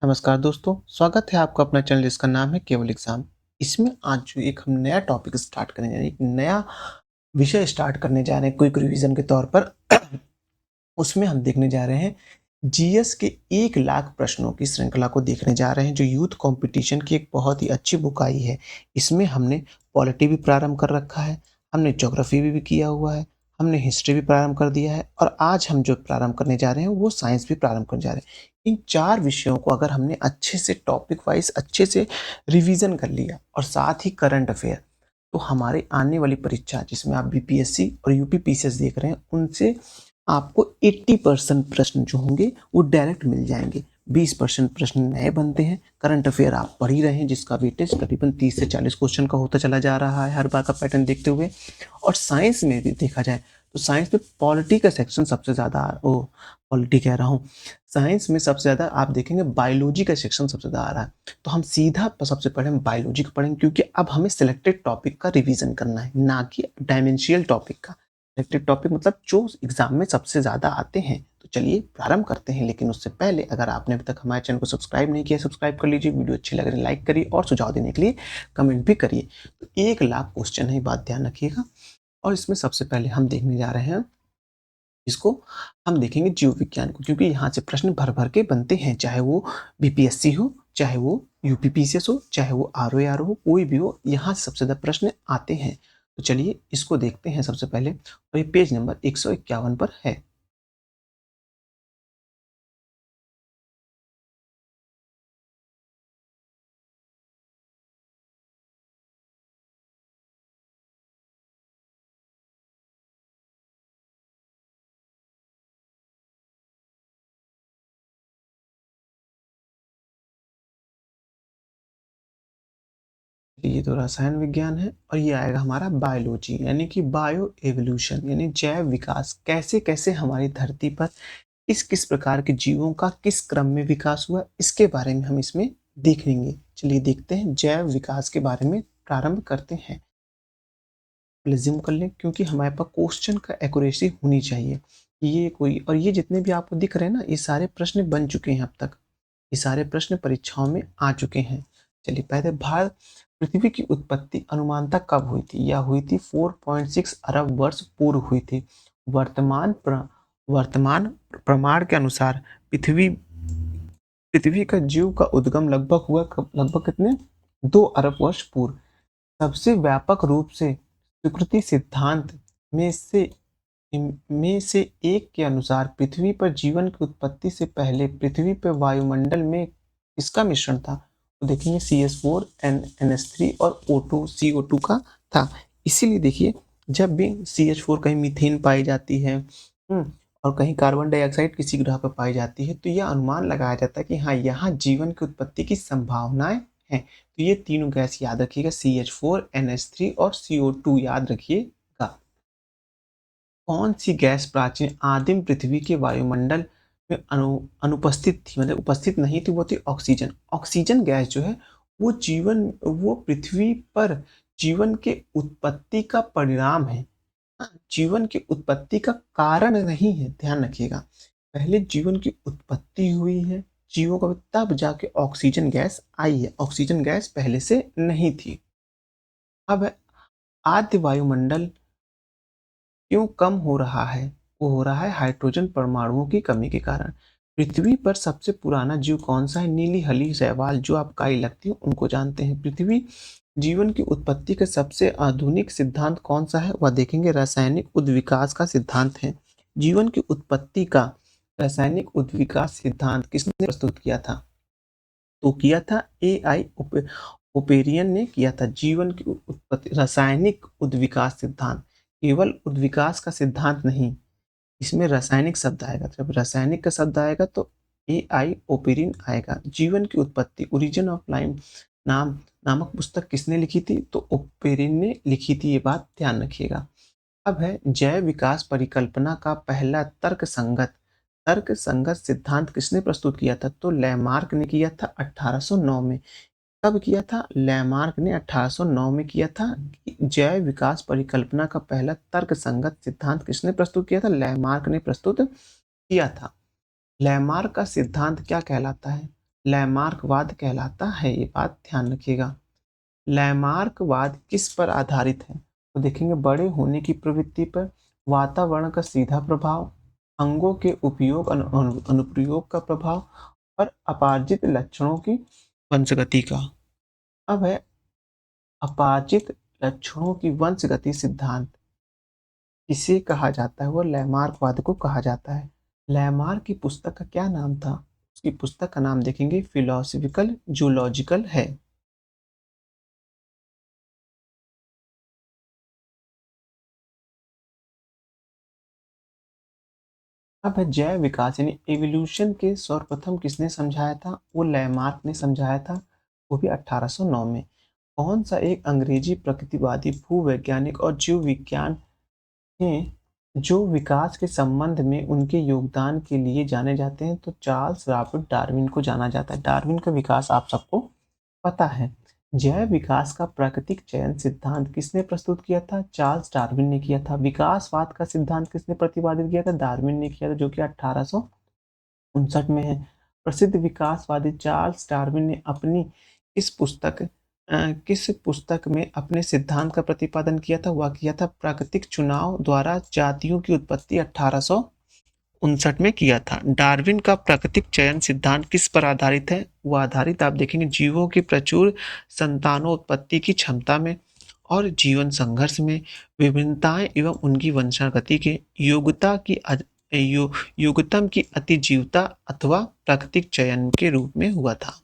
नमस्कार दोस्तों, स्वागत है आपका अपना चैनल जिसका नाम है केवल एग्जाम। इसमें आज जो एक हम नया टॉपिक स्टार्ट करने जा रहे हैं, एक नया विषय स्टार्ट करने जा रहे हैं क्विक रिवीजन के तौर पर। उसमें हम देखने जा रहे हैं जीएस के 1 लाख प्रश्नों की श्रृंखला को देखने जा रहे हैं, जो यूथ कंपटीशन की एक बहुत ही अच्छी बुक आई है। इसमें हमने पॉलिटी भी प्रारंभ कर रखा है, हमने ज्योग्राफी भी किया हुआ है, हमने हिस्ट्री भी प्रारंभ कर दिया है और आज हम जो प्रारंभ करने जा रहे हैं वो साइंस भी प्रारंभ करने जा रहे हैं। इन 4 विषयों को अगर हमने अच्छे से टॉपिक वाइज़ अच्छे से रिवीजन कर लिया और साथ ही करंट अफेयर, तो हमारे आने वाली परीक्षा जिसमें आप बीपीएससी और यूपीपीसीएस देख रहे हैं, उनसे आपको 80% प्रश्न जो होंगे वो डायरेक्ट मिल जाएँगे। 20% प्रश्न नए बनते हैं। करंट अफेयर आप पढ़ ही रहे हैं जिसका वेटेज करीबन 30 से 40 क्वेश्चन का होता चला जा रहा है हर बार का पैटर्न देखते हुए। और साइंस में भी देखा जाए तो साइंस में पॉलिटी का सेक्शन सबसे ज़्यादा पॉलिटी कह रहा हूँ, साइंस में सबसे ज़्यादा आप देखेंगे बायोलॉजी का सेक्शन सबसे ज़्यादा आ रहा है। तो हम सीधा सबसे पहले हम बायोलॉजी का पढ़ेंगे क्योंकि अब हमें सिलेक्टेड टॉपिक का रिवीजन करना है, ना कि डायमेंशियल टॉपिक का। सिलेक्टेड टॉपिक मतलब जो एग्जाम में सबसे ज़्यादा आते हैं। तो चलिए प्रारंभ करते हैं, लेकिन उससे पहले अगर आपने अभी तक हमारे चैनल को सब्सक्राइब नहीं किया, सब्सक्राइब कर लीजिए। वीडियो अच्छी लग रही है लाइक करिए और सुझाव देने के लिए कमेंट भी करिए। तो 1 लाख क्वेश्चन है, ये बात ध्यान रखिएगा। और इसमें सबसे पहले हम देखने जा रहे हैं, इसको हम देखेंगे जीव विज्ञान को, क्योंकि यहाँ से प्रश्न भर भर के बनते हैं, चाहे वो बीपीएससी हो, चाहे वो यूपीपीसीएस हो, चाहे वो आरओ हो, कोई भी हो, यहाँ से सबसे ज़्यादा प्रश्न आते हैं। तो चलिए इसको देखते हैं सबसे पहले, और ये पेज नंबर 151 पर है। ये तो रसायन विज्ञान है और ये आएगा हमारा बायोलॉजी, यानी कि बायो एवोल्यूशन, यानी जैव विकास। कैसे कैसे हमारी धरती पर किस किस प्रकार के जीवों का किस क्रम में विकास हुआ, इसके बारे में हम इसमें देखेंगे। चलिए देखते हैं, जैव विकास के बारे में प्रारंभ करते हैं। ज़ूम कर लें क्योंकि हमारे पास क्वेश्चन का एक्यूरेसी होनी चाहिए। ये कोई और ये जितने भी आपको दिख रहे हैं ना, ये सारे प्रश्न बन चुके हैं अब तक। ये सारे प्रश्न परीक्षाओं में आ चुके हैं। चलिए पहले भारत पृथ्वी की उत्पत्ति अनुमानतः कब हुई थी? यह हुई थी 4.6 अरब वर्ष पूर्व हुई थी। वर्तमान प्र वर्तमान प्रमाण के अनुसार पृथ्वी पृथ्वी का जीव का उद्गम लगभग हुआ कब? लगभग कितने? 2 अरब वर्ष पूर्व। सबसे व्यापक रूप से स्वीकृति सिद्धांत में से एक के अनुसार पृथ्वी पर जीवन की उत्पत्ति से पहले पृथ्वी पर वायुमंडल में किसका मिश्रण था? तो देखेंगे CH4 NS3 और O2 CO2 का था। इसीलिए देखिए, जब भी CH4 कहीं मीथेन पाई जाती है, और कहीं कार्बन डाइऑक्साइड किसी ग्रह पर पाई जाती है, तो यह अनुमान लगाया जाता है कि हाँ, यहाँ जीवन की उत्पत्ति की संभावनाएं हैं। तो ये तीनों गैस याद रखिएगा, CH4 NH3 और CO2 याद रखिएगा। कौन सी गैस प्राचीन आदिम पृथ्वी के वायुमंडल में अनुपस्थित थी, मतलब उपस्थित नहीं थी? वो थी ऑक्सीजन। ऑक्सीजन गैस जो है वो पृथ्वी पर जीवन के उत्पत्ति का परिणाम है। जीवन की उत्पत्ति का कारण नहीं है, ध्यान रखिएगा। पहले जीवन की उत्पत्ति हुई है जीवों का, तब जाके ऑक्सीजन गैस आई है। ऑक्सीजन गैस पहले से नहीं थी। अब आद्य वायुमंडल क्यों कम हो रहा है? वो हो रहा है हाइड्रोजन परमाणुओं की कमी के कारण। पृथ्वी पर सबसे पुराना जीव कौन सा है? नीली हली शैवाल, जो आप काई लगती है, उनको जानते हैं। पृथ्वी जीवन की उत्पत्ति का सबसे आधुनिक सिद्धांत कौन सा है? वह देखेंगे, रासायनिक उद्विकास का सिद्धांत है। जीवन की उत्पत्ति का रासायनिक उद्विकास सिद्धांत किसने प्रस्तुत किया था? तो किया था AI ओपेरियन ने किया था। जीवन की उत्पत्ति रासायनिक उद्विकास सिद्धांत, केवल उद्विकास का सिद्धांत नहीं, इसमें रासायनिक शब्द आएगा। जब रासायनिक का शब्द आएगा तो AI ओपेरिन आएगा। जीवन की उत्पत्ति ओरिजिन ऑफ लाइफ नामक पुस्तक किसने लिखी थी? तो ओपेरिन ने लिखी थी, ये बात ध्यान रखिएगा। अब है जैव विकास परिकल्पना का पहला तर्क संगत सिद्धांत किसने प्रस्तुत किया था? तो लैमार्क ने किया था 1809 में। कब किया था? लैमार्क ने 1809 में किया था। जैव विकास परिकल्पना का पहला तर्क संगत सिद्धांत किसने प्रस्तुत किया था? लैमार्क ने प्रस्तुत किया था। लैमार्क का सिद्धांत क्या कहलाता है? लैमार्कवाद कहलाता है। ये बात ध्यान रखिएगा। लैमार्कवाद किस पर आधारित है? तो देखेंगे बड़े होने की प्रवृत्ति पर, वातावरण का सीधा प्रभाव, अंगों के उपयोग अनुप्रयोग का प्रभाव और अपार्जित लक्षणों की वंशगति का। अब है अपार्जित लक्षणों की वंशगति सिद्धांत किसे कहा जाता है? वो लैमार्कवाद को कहा जाता है। लैमार्क की पुस्तक का क्या नाम था? उसकी पुस्तक का नाम देखेंगे फिलोसफिकल जूलॉजिकल है। अब है जैव विकास यानी एवोल्यूशन के सर्वप्रथम किसने समझाया था? वो लैमार्क ने समझाया था, वो भी 1809 में। कौन सा एक अंग्रेजी प्रकृतिवादी भूवैज्ञानिक और जीव विज्ञान हैं जो विकास के संबंध में उनके योगदान के लिए जाने जाते हैं? तो चार्ल्स रॉबर्ट डार्विन को जाना जाता है। डार्विन का विकास आप सबको पता है। जैव विकास का प्राकृतिक चयन सिद्धांत किसने प्रस्तुत किया था? चार्ल्स डार्विन ने किया था। विकासवाद का सिद्धांत किसने प्रतिपादित किया था? डार्विन ने किया था, जो कि 1859 में है। प्रसिद्ध विकासवादी चार्ल्स डार्विन ने अपनी इस पुस्तक किस पुस्तक में अपने सिद्धांत का प्रतिपादन किया था? वह किया था प्राकृतिक चुनाव द्वारा जातियों की उत्पत्ति 1859 में किया था। डार्विन का प्राकृतिक चयन सिद्धांत किस पर आधारित है? वो आधारित आप देखेंगे जीवों की प्रचुर संतानोत्पत्ति की क्षमता में और जीवन संघर्ष में विभिन्नताएं एवं उनकी वंशागति के योग्यता की योग्यतम की अतिजीवता अथवा प्राकृतिक चयन के रूप में हुआ था।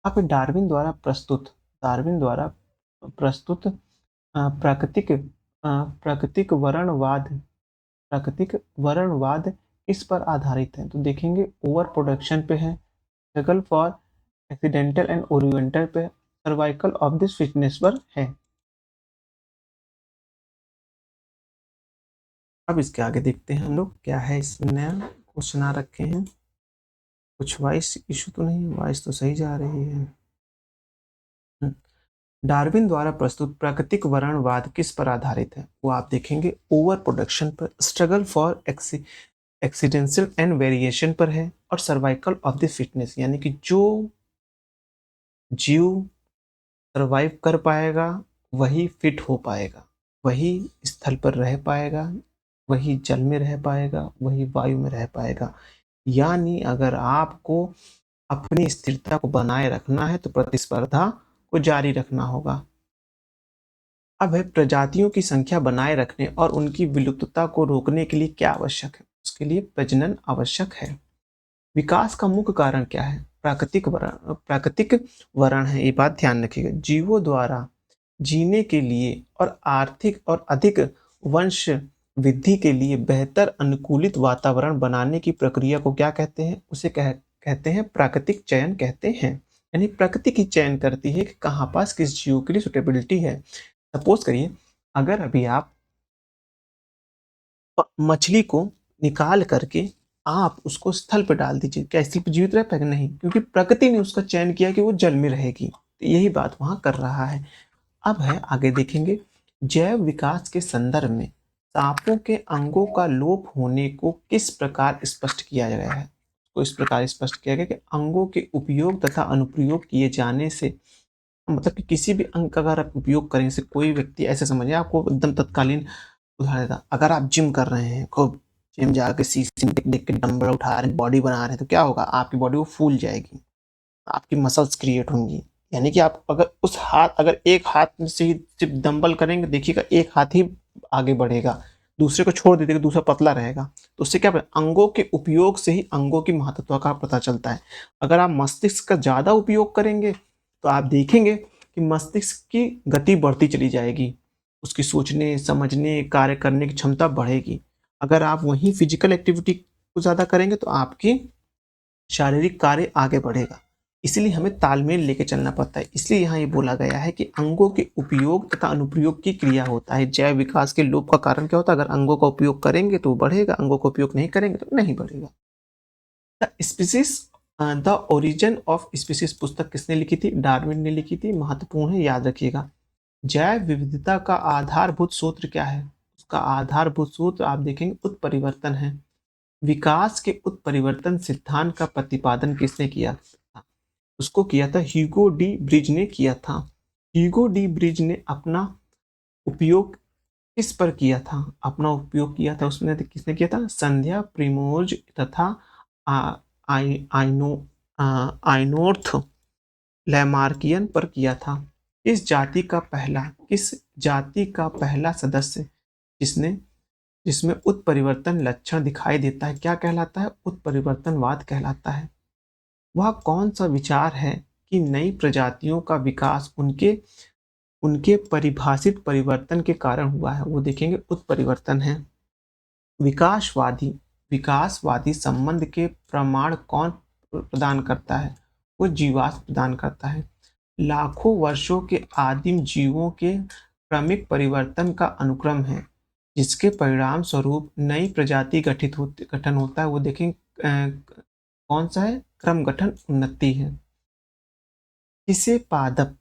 अब डार्विन द्वारा प्रस्तुत प्राकृतिक प्राकृतिक वर्णवाद किस पर आधारित है? तो देखेंगे ओवर प्रोडक्शन पे है, struggle for accidental and oriental पे, सर्वाइकल ऑफ दिस फिटनेस पर है। अब इसके आगे देखते हैं हम लोग क्या है इसमें नया क्वेश्चन आ रखे हैं। कुछ वॉइस इशू तो नहीं? वॉइस तो सही जा रही है। डार्विन द्वारा प्रस्तुत प्राकृतिक वर्णवाद किस पर आधारित है? वो आप देखेंगे ओवर प्रोडक्शन पर, struggle for accidental and variation पर है और सर्वाइकल ऑफ द फिटनेस यानी कि जो जीव सर्वाइव कर पाएगा वही फिट हो पाएगा, वही स्थल पर रह पाएगा, वही जल में रह पाएगा, वही वायु में रह पाएगा। यानी अगर आपको अपनी स्थिरता को बनाए रखना है तो प्रतिस्पर्धा को जारी रखना होगा। अब है प्रजातियों की संख्या बनाए रखने और उनकी विलुप्तता को रोकने के लिए क्या आवश्यक है? उसके लिए प्रजनन आवश्यक है। विकास का मुख्य कारण क्या है? प्राकृतिक वरण है। ये बात ध्यान रखिएगा। जीवों द्वारा जीने के लिए और आर्थिक और अधिक वंश वृद्धि के लिए बेहतर अनुकूलित वातावरण बनाने की प्रक्रिया को क्या कहते हैं? उसे कहते हैं प्राकृतिक चयन कहते हैं। यानी प्रकृति की चयन करती है कि कहाँ पास किस जीव के लिए सुटेबिलिटी है। सपोज करिए अगर अभी आप मछली को निकाल करके आप उसको स्थल पर डाल दीजिए, क्या स्थल पर जीवित रह पाएगा? नहीं, क्योंकि प्रकृति ने उसका चयन किया कि वो जल में रहेगी। तो यही बात वहां कर रहा है। अब है आगे देखेंगे जैव विकास के संदर्भ में सांपों के अंगों का लोप होने को किस प्रकार स्पष्ट किया गया है? तो इस प्रकार स्पष्ट किया गया कि अंगों के उपयोग तथा अनुप्रयोग किए जाने से, मतलब कि किसी भी अंग का अगर आप उपयोग करें, जैसे कोई व्यक्ति ऐसे समझिए, आपको एकदम तत्कालीन उदाहरण देता, अगर आप जिम कर रहे हैं, खूब जिम जाके शीशे में देख देख के डंबल उठा रहे हैं, बॉडी बना रहे हैं, तो क्या होगा? आपकी बॉडी वो फूल जाएगी, आपकी मसल्स क्रिएट होंगी। यानी कि आप अगर एक हाथ में से ही सिर्फ डंबल करेंगे, देखिएगा एक हाथ ही आगे बढ़ेगा, दूसरे को छोड़ दीजिएगा दूसरा पतला रहेगा। तो उससे क्या अंगों के उपयोग से ही अंगों की महत्वता का पता चलता है। अगर आप मस्तिष्क का ज़्यादा उपयोग करेंगे तो आप देखेंगे कि मस्तिष्क की गति बढ़ती चली जाएगी, उसकी सोचने समझने कार्य करने की क्षमता बढ़ेगी। अगर आप वहीं फिजिकल एक्टिविटी को ज़्यादा करेंगे तो आपकी शारीरिक कार्य आगे बढ़ेगा। इसलिए हमें तालमेल लेके चलना पड़ता है। इसलिए यहाँ ये बोला गया है कि अंगों के उपयोग तथा अनुप्रयोग की क्रिया होता है। जैव विकास के लोप का कारण क्या होता है? अगर अंगों का उपयोग करेंगे तो बढ़ेगा, अंगों का उपयोग नहीं करेंगे तो नहीं बढ़ेगा। The species the origin of species पुस्तक किसने लिखी थी? डार्विन ने लिखी थी। महत्वपूर्ण है, याद रखिएगा। जैव विविधता का आधारभूत सूत्र क्या है? उसका आधारभूत सूत्र आप देखेंगे उत्परिवर्तन है। विकास के उत्परिवर्तन सिद्धांत का प्रतिपादन किसने किया? उसको किया था ह्यूगो डी ब्रिज ने किया था। ह्यूगो डी ब्रिज ने अपना उपयोग किस पर किया था? अपना उपयोग किया था उसने, तो किसने किया था? संध्या प्रिमोर्ज तथा आ, आई, आइनो आइनोर्थ लैमार्कियन पर किया था। किस जाति का पहला सदस्य जिसने जिसमें उत्परिवर्तन लक्षण दिखाई देता है, क्या कहलाता है? उत्परिवर्तनवाद कहलाता है। वह कौन सा विचार है कि नई प्रजातियों का विकास उनके उनके परिभाषित परिवर्तन के कारण हुआ है? वो देखेंगे उत्परिवर्तन है। विकासवादी विकासवादी संबंध के प्रमाण कौन प्रदान करता है? वो जीवाश्म प्रदान करता है। लाखों वर्षों के आदिम जीवों के क्रमिक परिवर्तन का अनुक्रम है, जिसके परिणाम स्वरूप नई प्रजाति गठन होता है। वो देखें कौन सा है? क्रम गठन उन्नति है। किसे पादप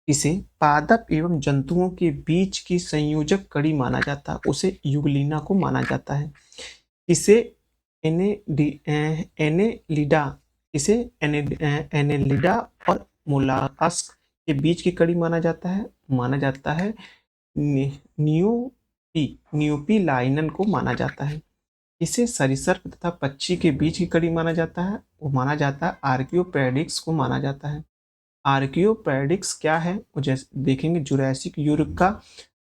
किसे पादप एवं जंतुओं के बीच की संयोजक कड़ी माना जाता है? उसे युगलीना को माना जाता है। इसे एनेलिडा इसे एनेलिडा और मोलास्क के बीच की कड़ी माना जाता है। नियोपी लाइनन को माना जाता है। इसे सरीसृप तथा पक्षी के बीच की कड़ी माना जाता है। वो माना जाता है आर्कियोपेडिक्स को माना जाता है। आर्कियोपेडिक्स क्या है? वो जैसे देखेंगे जुरैसिक युग का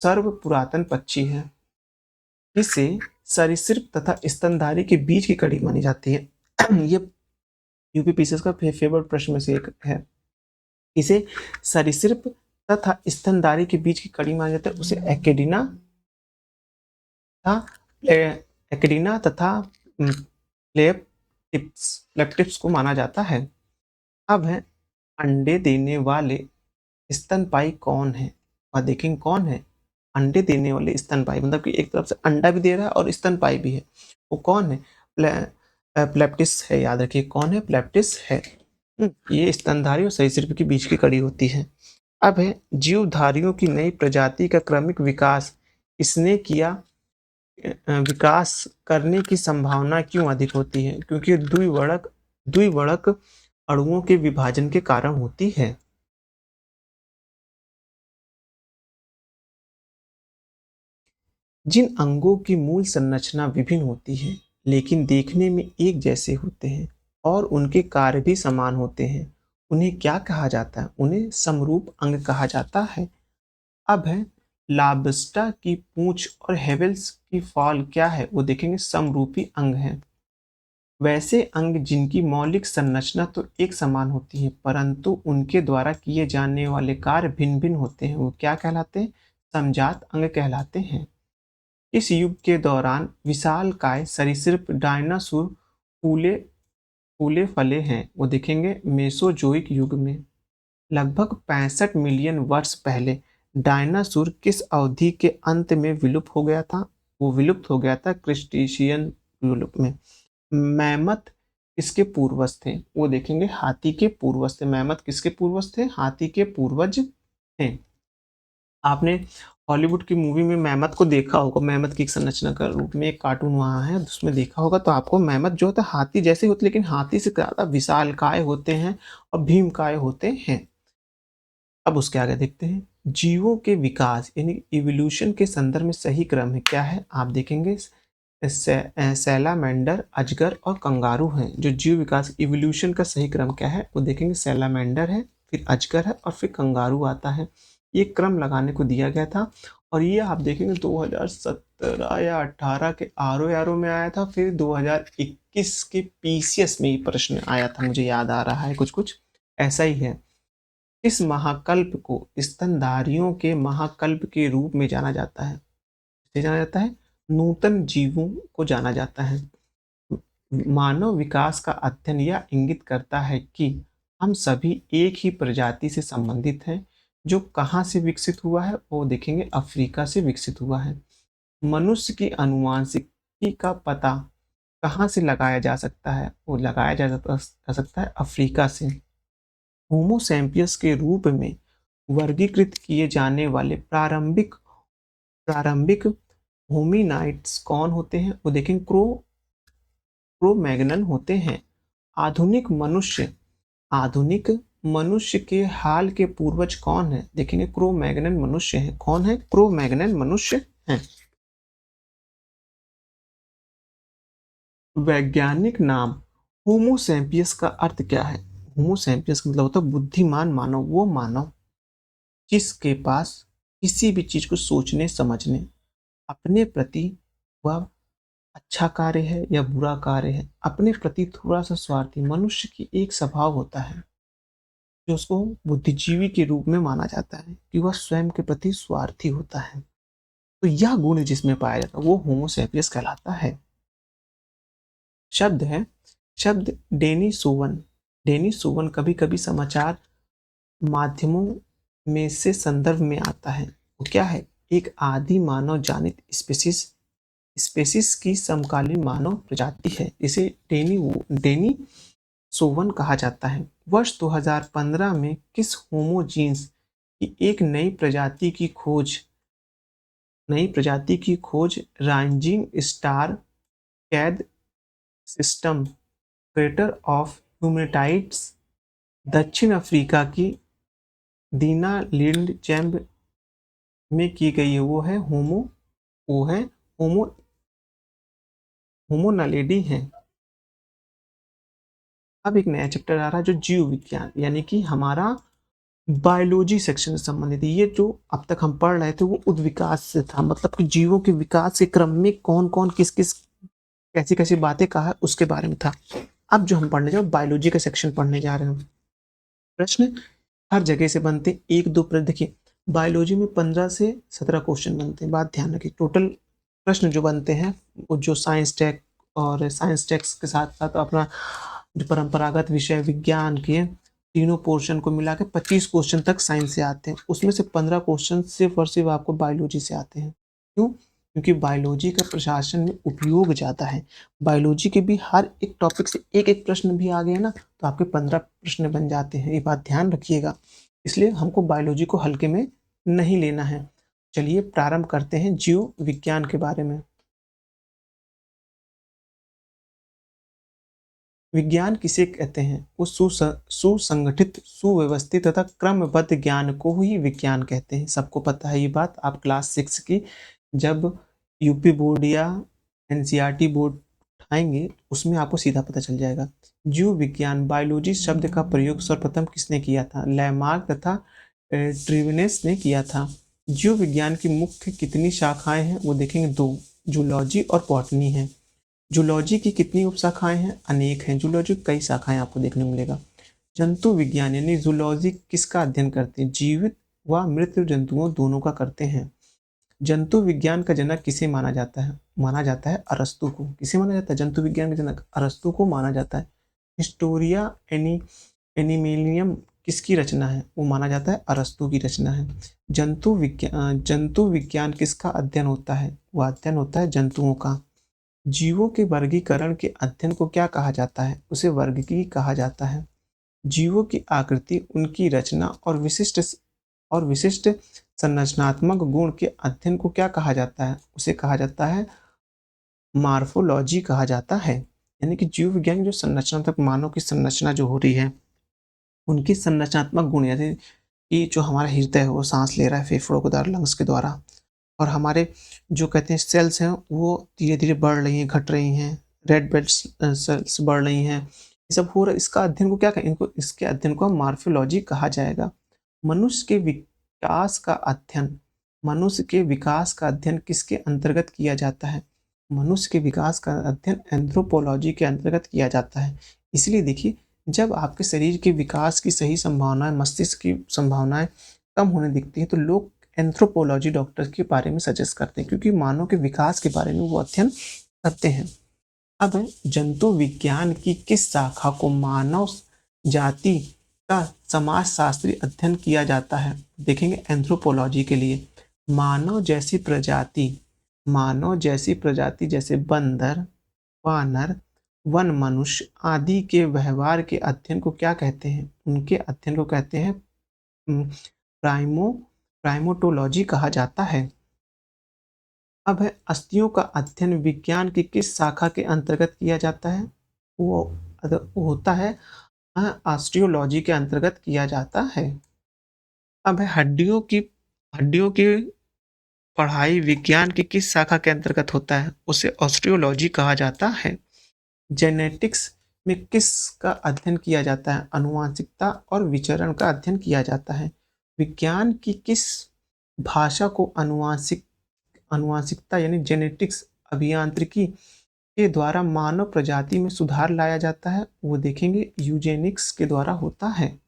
सर्व पुरातन पक्षी है। इसे सरीसृप तथा स्तनधारी के बीच की कड़ी मानी जाती है। ये यूपीपीसीएस का फेवरेट प्रश्न में से एक है। इसे सरीसृप तथा स्तनधारी के बीच की कड़ी माना जाता है। उसे एकेडिना तथा प्लेप्टिप्स को माना जाता है। अब है अंडे देने वाले स्तनपायी कौन है? और देखेंगे कौन है अंडे देने वाले स्तनपायी, मतलब कि एक तरफ से अंडा भी दे रहा है और स्तनपायी भी है। वो कौन है? प्लेप्टिस है। याद रखिए कौन है? प्लेप्टिस है। ये स्तनधारी और सरीसृप के बीच की कड़ी होती है। अब है जीवधारियों की नई प्रजाति का क्रमिक विकास इसने किया। विकास करने की संभावना क्यों अधिक होती है? क्योंकि द्विवर्णक अणुओं के विभाजन के कारण होती है। जिन अंगों की मूल संरचना विभिन्न होती है लेकिन देखने में एक जैसे होते हैं और उनके कार्य भी समान होते हैं, उन्हें क्या कहा जाता है? उन्हें समरूप अंग कहा जाता है। अब है लाब्स्टा की पूंछ और हेवेल्स की फॉल क्या है? वो देखेंगे समरूपी अंग है। वैसे अंग जिनकी मौलिक संरचना तो एक समान होती है परंतु उनके द्वारा किए जाने वाले कार्य भिन्न भिन्न होते हैं, वो क्या कहलाते हैं? समजात अंग कहलाते हैं। इस युग के दौरान विशालकाय सरीसृप डायनासोर फूले फूले फले हैं। वो देखेंगे मेसोजोइक युग में। लगभग 65 मिलियन वर्ष पहले डायनासोर किस अवधि के अंत में विलुप्त हो गया था? वो विलुप्त हो गया था क्रिस्टेशियन युग में। मैमथ किसके पूर्वज थे? वो देखेंगे हाथी के पूर्वज थे। मैमथ किसके पूर्वज थे? हाथी के पूर्वज थे। आपने हॉलीवुड की मूवी में मैमथ को देखा होगा। मैमथ की एक संरचना का रूप में एक कार्टून वहाँ है, उसमें देखा होगा तो आपको मैमथ जो होता है हाथी जैसे होते, लेकिन हाथी से ज़्यादा विशालकाय होते हैं और भीमकाय होते हैं। अब उसके आगे देखते हैं जीवों के विकास यानी इवोल्यूशन के संदर्भ में सही क्रम है क्या है? आप देखेंगे सैलामेंडर, अजगर और कंगारू हैं। जो जीव विकास इवोल्यूशन का सही क्रम क्या है? वो देखेंगे सैलामेंडर है, फिर अजगर है और फिर कंगारू आता है। ये क्रम लगाने को दिया गया था और ये आप देखेंगे 2017 या 18 के आर में आया था, फिर 2021 के पीसीएस में ये प्रश्न आया था, मुझे याद आ रहा है कुछ कुछ ऐसा ही है। इस महाकल्प को स्तनधारियों के महाकल्प के रूप में जाना जाता है। इसे जाना जाता है नूतन जीवों को जाना जाता है। मानव विकास का अध्ययन यह इंगित करता है कि हम सभी एक ही प्रजाति से संबंधित हैं। जो कहाँ से विकसित हुआ है? वो देखेंगे अफ्रीका से विकसित हुआ है। मनुष्य की आनुवंशिकी का पता कहाँ से लगाया जा सकता है? वो लगाया जा सकता है अफ्रीका से। होमो सैपियंस के रूप में वर्गीकृत किए जाने वाले प्रारंभिक प्रारंभिक होमिनाइड्स कौन होते हैं? वो देखें क्रोमैग्नन होते हैं। आधुनिक मनुष्य आधुनिक मनुष्य के हाल के पूर्वज कौन है? देखेंगे क्रो मैग्नन मनुष्य हैं। कौन है? क्रो मैग्नन मनुष्य हैं। वैज्ञानिक नाम होमो सैपियंस का अर्थ क्या है? होमो सैपियंस का मतलब होता है बुद्धिमान मानव, वो मानव जिसके पास किसी भी चीज को सोचने समझने, अपने प्रति वह अच्छा कार्य है या बुरा कार्य है, अपने प्रति थोड़ा सा स्वार्थी मनुष्य की एक स्वभाव होता है जो उसको बुद्धिजीवी के रूप में माना जाता है कि वह स्वयं के प्रति स्वार्थी होता है। तो यह गुण जिसमें पाया जाता है वो होमो सैपियंस कहलाता है। शब्द है, शब्द डेनिसोवन। डेनिसोवन कभी कभी समाचार माध्यमों में से संदर्भ में आता है। वो क्या है? एक आदि मानव जानित स्पीसीज, स्पीसीज की समकालीन मानव प्रजाति है। इसे डेनी सोवन कहा जाता है। वर्ष 2015 में किस होमो जीन्स की एक नई प्रजाति की खोज राइजिंग स्टार कैद सिस्टम क्रेटर ऑफ ह्यूमेटाइड्स दक्षिण अफ्रीका की दीना लिंड चैम्ब में की गई है? वो है होमो नलेडी है। अब एक नया चैप्टर आ रहा है जो जीव विज्ञान यानी कि हमारा बायोलॉजी सेक्शन से संबंधित है। ये जो अब तक हम पढ़ रहे थे वो उद्विकास से था, मतलब कि जीवों के विकास के क्रम में कौन कौन किस किस कैसी कैसी बातें कहा उसके बारे में था। अब जो हम पढ़ने जा रहे हैं बायोलॉजी का सेक्शन पढ़ने जा रहे हैं। प्रश्न हर जगह से बनते, एक दो प्रश्न देखिए। बायोलॉजी में 15 से 17 क्वेश्चन बनते हैं। बात ध्यान रखिए, टोटल प्रश्न जो बनते हैं वो जो साइंस टेक और साइंस टेक्स के साथ साथ अपना जो परंपरागत विषय विज्ञान के तीनों पोर्शन को मिला के 25 क्वेश्चन तक साइंस से आते हैं। उसमें से 15 क्वेश्चन सिर्फ और सिर्फ आपको बायोलॉजी से आते हैं। क्यों? क्योंकि बायोलॉजी का प्रशासन में उपयोग ज़्यादा है। बायोलॉजी के भी हर एक टॉपिक से एक एक प्रश्न भी आ गए ना तो आपके 15 प्रश्न बन जाते हैं। ये बात ध्यान रखिएगा। इसलिए हमको बायोलॉजी को हल्के में नहीं लेना है। चलिए प्रारंभ करते हैं जीव विज्ञान के बारे में। विज्ञान किसे कहते हैं? वो सुसंगठित, सुव्यवस्थित तथा क्रमबद्ध ज्ञान को ही विज्ञान कहते हैं। सबको पता है ये बात। आप क्लास 6 की जब यूपी बोर्ड या एनसीईआरटी बोर्ड उठाएंगे उसमें आपको सीधा पता चल जाएगा। जीव विज्ञान बायोलॉजी शब्द का प्रयोग सर्वप्रथम किसने किया था? लैमार्क तथा ट्रिवेनेस ने किया था। जीव विज्ञान की मुख्य कितनी शाखाएं हैं? वो देखेंगे दो, जूलॉजी और बॉटनी है। जूलॉजी की कितनी उपशाखाएं हैं? अनेक हैं। जूलॉजी की कई शाखाएं आपको देखने को मिलेगा। जंतु विज्ञान यानी जूलॉजी किसका अध्ययन करते हैं? जीवित व मृत जंतुओं दोनों का करते हैं। जंतु विज्ञान का जनक किसे माना जाता है? माना जाता है अरस्तु को। किसे माना जाता है? जंतु विज्ञान का जनक अरस्तु को माना जाता है। हिस्टोरिया एनिमेलियम किसकी रचना है? वो माना जाता है अरस्तु की रचना है। जंतु विज्ञान किसका अध्ययन होता है? वह अध्ययन होता है जंतुओं का। जीवों के वर्गीकरण के अध्ययन को क्या कहा जाता है? उसे वर्गीकी कहा जाता है। जीवों की आकृति, उनकी रचना और विशिष्ट संरचनात्मक गुण के अध्ययन को क्या कहा जाता है? उसे कहा जाता है मार्फोलॉजी कहा जाता है। यानी कि जीव विज्ञान जो संरचनात्मक मानव की संरचना जो हो रही है उनकी संरचनात्मक गुण, यानी कि जो हमारा हृदय है वो सांस ले रहा है फेफड़ों के द्वारा, लंग्स के द्वारा, और हमारे जो कहते हैं सेल्स हैं वो धीरे धीरे बढ़ रही हैं, घट रही हैं, रेड ब्लड सेल्स बढ़ रही हैं, ये सब हो रहा है। इसका अध्ययन को क्या कहें? इनको इसके अध्ययन को मार्फोलॉजी कहा जाएगा। मनुष्य के विकास का अध्ययन मनुष्य के विकास का अध्ययन किसके अंतर्गत किया जाता है? मनुष्य के विकास का अध्ययन एंथ्रोपोलॉजी के अंतर्गत किया जाता है। इसलिए देखिए, जब आपके शरीर के विकास की सही संभावनाएं, मस्तिष्क की संभावनाएं कम होने दिखती हैं तो लोग एंथ्रोपोलॉजी डॉक्टर के बारे में सजेस्ट करते हैं, क्योंकि मानव के विकास के बारे में वो अध्ययन करते हैं। अब जंतु विज्ञान की किस शाखा को मानव जाति का समाजशास्त्री अध्ययन किया जाता है? देखेंगे एंथ्रोपोलॉजी के लिए मानव जैसी प्रजाति जैसे बंदर, वानर, वन मनुष्य आदि के व्यवहार के अध्ययन को क्या कहते हैं? उनके अध्ययन को कहते हैं प्राइमो प्राइमोटोलॉजी कहा जाता है। अब है अस्थियों का अध्ययन विज्ञान की किस शाखा के अंतर्गत किया जाता है? वो वो होता है ऑस्टियोलॉजी के अंतर्गत किया जाता है। अब है हड्डियों की पढ़ाई विज्ञान की किस शाखा के अंतर्गत होता है? उसे ऑस्टियोलॉजी कहा जाता है। जेनेटिक्स में किसका अध्ययन किया जाता है? आनुवंशिकता और विचरण का अध्ययन किया जाता है। विज्ञान की किस भाषा को आनुवंशिकता यानी जेनेटिक्स अभियांत्रिकी के द्वारा मानव प्रजाति में सुधार लाया जाता है? वो देखेंगे यूजेनिक्स के द्वारा होता है।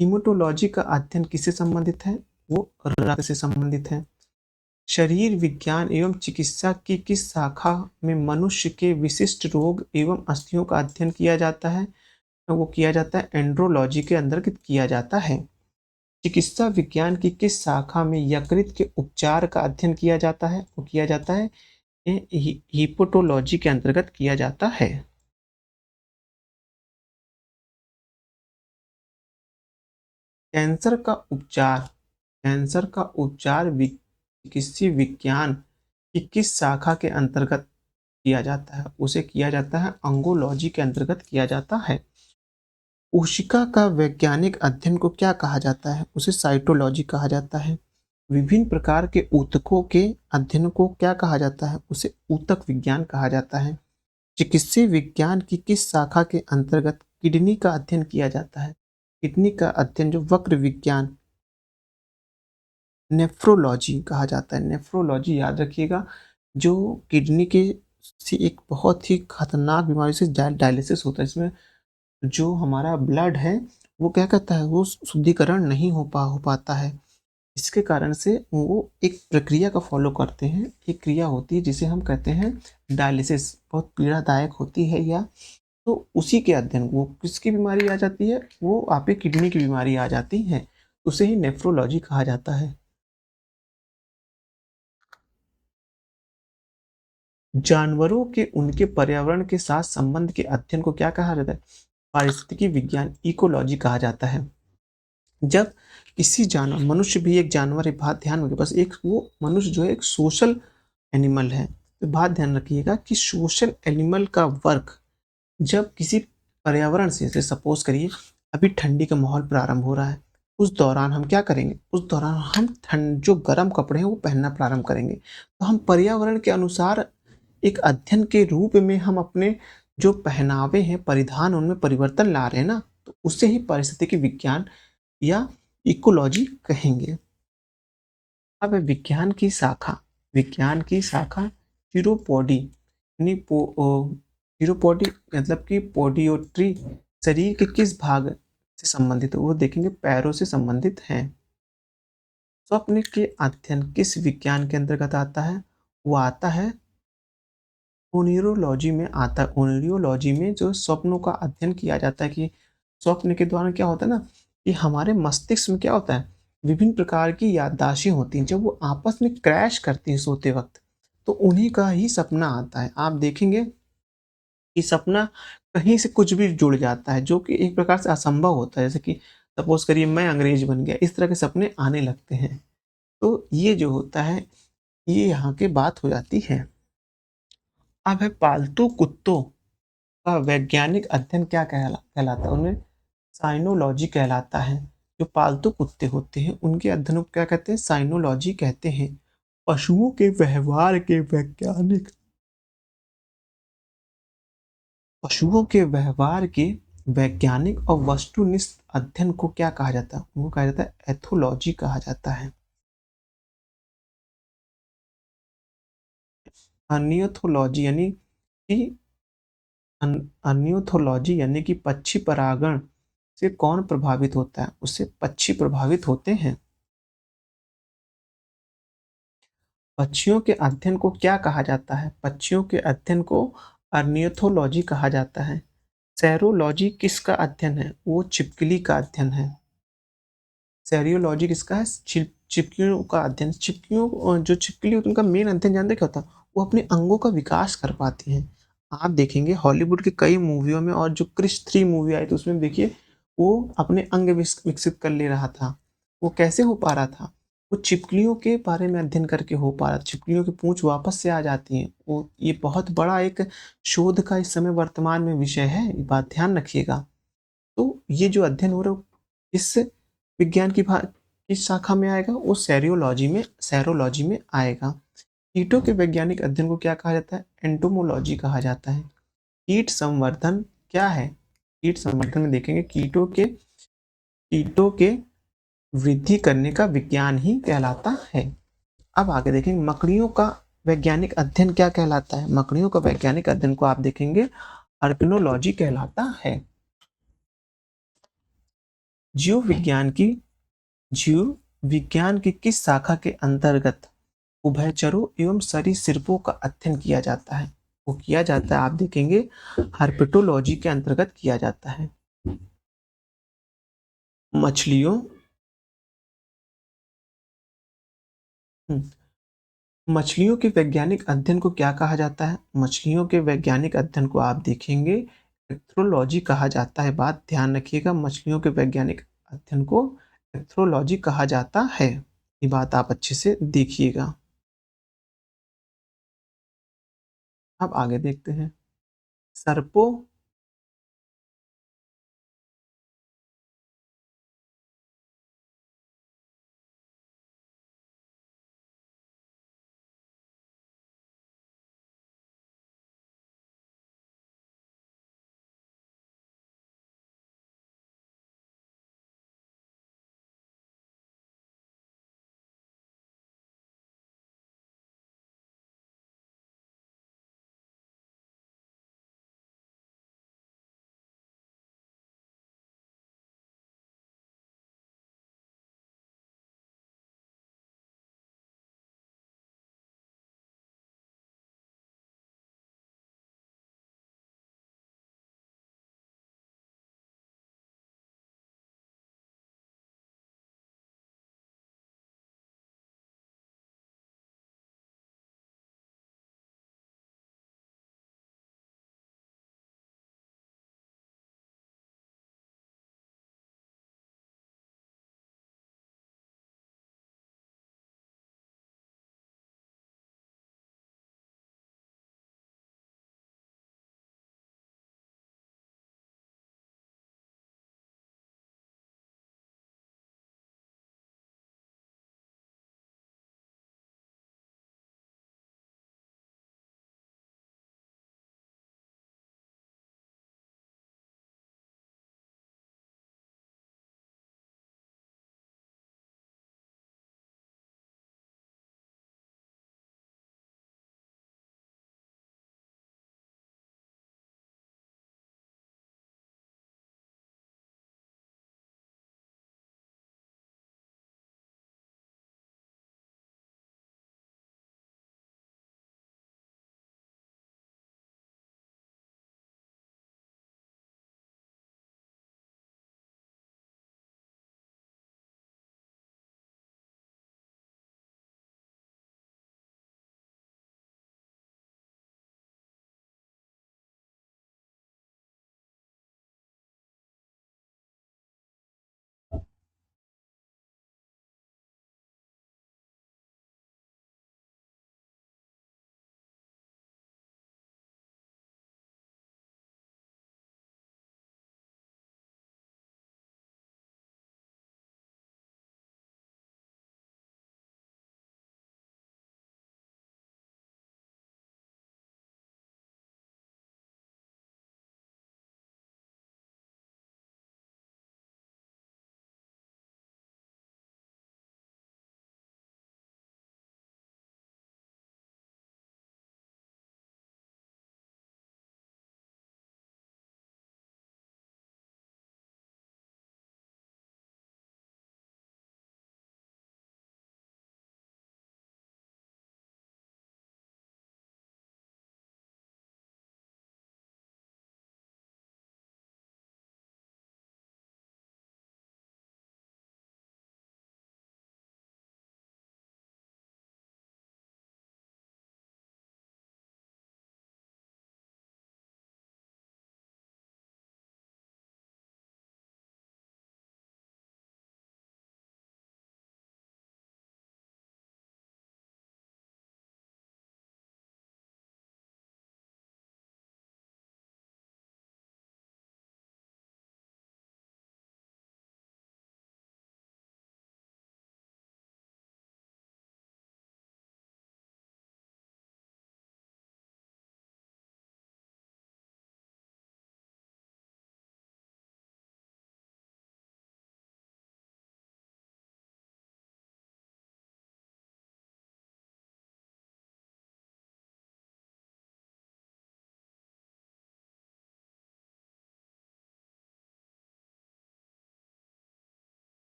हीमेटोलॉजी का अध्ययन किससे संबंधित है? वो रक्त से संबंधित है। शरीर विज्ञान एवं चिकित्सा की किस शाखा में मनुष्य के विशिष्ट रोग एवं अस्थियों का अध्ययन किया जाता है? तो वो किया जाता है एंड्रोलॉजी के अंतर्गत किया जाता है। चिकित्सा विज्ञान की किस शाखा में यकृत के उपचार का अध्ययन किया जाता है? वो किया जाता है हिपेटोलॉजी के अंतर्गत किया जाता है। कैंसर का उपचार कैंसर का उपचार चिकित्सीय विज्ञान की किस शाखा के अंतर्गत किया जाता है? उसे किया जाता है अंगोलॉजी के अंतर्गत किया जाता है। कोशिका का वैज्ञानिक अध्ययन को क्या कहा जाता है? उसे साइटोलॉजी कहा जाता है। विभिन्न प्रकार के ऊतकों के अध्ययन को क्या कहा जाता है? उसे ऊतक विज्ञान कहा जाता है। चिकित्सीय विज्ञान की किस शाखा के अंतर्गत किडनी का अध्ययन किया जाता है? किडनी का अध्ययन जो वक्र विज्ञान नेफ्रोलॉजी कहा जाता है। नेफ्रोलॉजी याद रखिएगा, जो किडनी के से एक बहुत ही खतरनाक बीमारी से डायलिसिस होता है। इसमें जो हमारा ब्लड है वो क्या कहता है, वो शुद्धिकरण नहीं हो पाता है। इसके कारण से वो एक प्रक्रिया का फॉलो करते हैं। एक क्रिया होती है जिसे हम कहते हैं डायलिसिस, बहुत पीड़ादायक होती है। या तो उसी के अध्ययन वो किसकी बीमारी आ जाती है, वो आपकी किडनी की बीमारी आ जाती है, उसे ही नेफ्रोलॉजी कहा जाता है। जानवरों के उनके पर्यावरण के साथ संबंध के अध्ययन को क्या कहा जाता है? पारिस्थितिकी विज्ञान इकोलॉजी कहा जाता है। जब किसी जानवर, मनुष्य भी एक जानवर है, बात ध्यान रखिए, बस एक वो मनुष्य जो है एक सोशल एनिमल है। तो बात ध्यान रखिएगा कि सोशल एनिमल का वर्क जब किसी पर्यावरण से, जैसे सपोज करिए अभी ठंडी का माहौल प्रारंभ हो रहा है, उस दौरान हम क्या करेंगे? उस दौरान हम ठंड जो गर्म कपड़े हैं वो पहनना प्रारंभ करेंगे। तो हम पर्यावरण के अनुसार एक अध्ययन के रूप में हम अपने जो पहनावे हैं, परिधान, उनमें परिवर्तन ला रहे हैं ना, तो उसे ही पारिस्थितिकी विज्ञान या इकोलॉजी कहेंगे। अब है विज्ञान की शाखा चिरोपॉडी यानी चिरोपॉडी मतलब कि पोडियोट्री शरीर के किस भाग से संबंधित है? वो देखेंगे पैरों से संबंधित है। स्वप्न के अध्ययन किस विज्ञान के अंतर्गत आता है? वो आता है ओनिरोलॉजी में आता है। ओनिरोलॉजी में जो स्वप्नों का अध्ययन किया जाता है कि स्वप्न के दौरान क्या होता है ना, कि हमारे मस्तिष्क में क्या होता है, विभिन्न प्रकार की याददाश्तें होती हैं, जब वो आपस में क्रैश करती हैं सोते वक्त, तो उन्हीं का ही सपना आता है। आप देखेंगे कि सपना कहीं से कुछ भी जुड़ जाता है, जो कि एक प्रकार से असंभव होता है। जैसे कि सपोज करिए मैं अंग्रेज बन गया, इस तरह के सपने आने लगते हैं। तो ये जो होता है, ये यहाँ की बात हो जाती है। अब है पालतू कुत्तों का वैज्ञानिक अध्ययन क्या कहलाता है? उनमें साइनोलॉजी कहलाता है। जो पालतू कुत्ते होते हैं उनके अध्ययन को क्या कहते हैं? साइनोलॉजी कहते हैं। पशुओं के व्यवहार के वैज्ञानिक पशुओं के व्यवहार के वैज्ञानिक और वस्तुनिष्ठ अध्ययन को क्या कहा जाता है? उनको कहा जाता है एथोलॉजी कहा जाता है। अर्नियोथोलॉजी यानी कि अर्नियोथोलॉजी यानी कि पक्षी परागण से कौन प्रभावित होता है? उससे पक्षी प्रभावित होते हैं। पक्षियों के अध्ययन को क्या कहा जाता है? पक्षियों के अध्ययन को अर्नियोथोलॉजी कहा जाता है। सेरोलॉजी किसका अध्ययन है? वो छिपकली का अध्ययन है। सेरियोलॉजी किसका है? छिपकलियों का अध्ययन। जो छिपकली होती है उनका मेन अध्ययन जानते क्या होता है? वो अपने अंगों का विकास कर पाती हैं। आप देखेंगे हॉलीवुड के कई मूवियों में, और जो क्रिश 3 मूवी आई थी उसमें देखिए वो अपने अंग विकसित कर ले रहा था। वो कैसे हो पा रहा था? वो छिपकलियों के बारे में अध्ययन करके हो पा रहा था, छिपकलियों की पूँछ वापस से आ जाती हैं। वो ये बहुत बड़ा एक शोध का इस समय वर्तमान में विषय है, ये बात ध्यान रखिएगा। तो ये जो अध्ययन हो रहा है, वो किस विज्ञान की किस शाखा में आएगा? वो सेरोलॉजी में आएगा। कीटों के वैज्ञानिक अध्ययन को क्या कहा जाता है? एंटोमोलॉजी कहा जाता है। कीट संवर्धन क्या है? कीट संवर्धन में देखेंगे कीटों के वृद्धि करने का विज्ञान ही कहलाता है। अब आगे देखेंगे मकड़ियों का वैज्ञानिक अध्ययन क्या कहलाता है? मकड़ियों का वैज्ञानिक अध्ययन को आप देखेंगे अर्कनोलॉजी कहलाता है। जीव विज्ञान की जीव विज्ञान की किस शाखा के अंतर्गत उभयचरों एवं सरीसृपों का अध्ययन किया जाता है? वो किया जाता है, आप देखेंगे हर्पेटोलॉजी के अंतर्गत किया जाता है। मछलियों हम्म, मछलियों के वैज्ञानिक अध्ययन को क्या कहा जाता है? मछलियों के वैज्ञानिक अध्ययन को आप देखेंगे एंथ्रोलॉजी कहा जाता है। बात ध्यान रखिएगा, मछलियों के वैज्ञानिक अध्ययन को एंथ्रोलॉजी कहा जाता है। ये बात आप अच्छे से देखिएगा। अब आगे देखते हैं सर्पों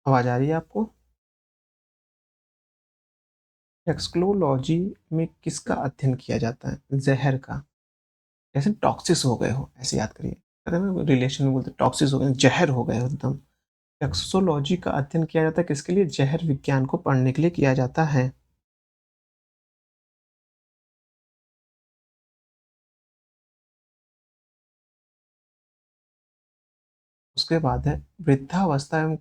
आवाज़ आ रही है आपको? टैक्सोलॉजी में किसका अध्ययन किया जाता है? ज़हर का। जैसे टॉक्सिस हो गए हो, ऐसे याद करिए। कहते हैं ना रिलेशन में बोलते हैं टॉक्सिस हो गए, ज़हर हो गए हो एकदम। टैक्सोलॉजी का अध्ययन किया जाता है किसके लिए? ज़हर विज्ञान को पढ़ने के लिए किया जाता है। उसके बाद है वृद्धावस्था एवं